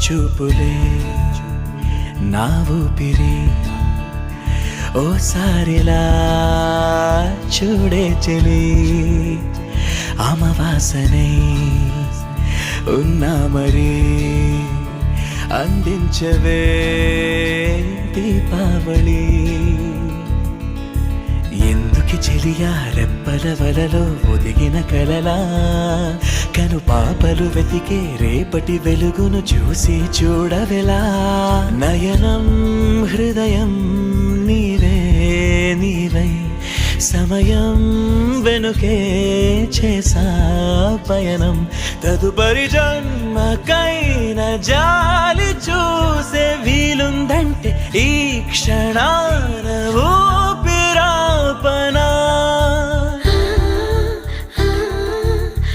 చూపులే నా ఊపిరి ఓసారిలా చూడే చెలి అమవాసనై ఉన్నా మరి అందించవే దీపావళి ఎందుకి చెలియా రెప్పల వలలో ఒదిగిన కలలా కను పాపలు వెతికే రేపటి వెలుగును చూసి చూడవెలా నయనం హృదయం నీవే నీవై సమయం వెనుకే చేసా పయనం తదుపరి జన్మకైన జాలి చూసే వీలుందంటే ఈ క్షణాన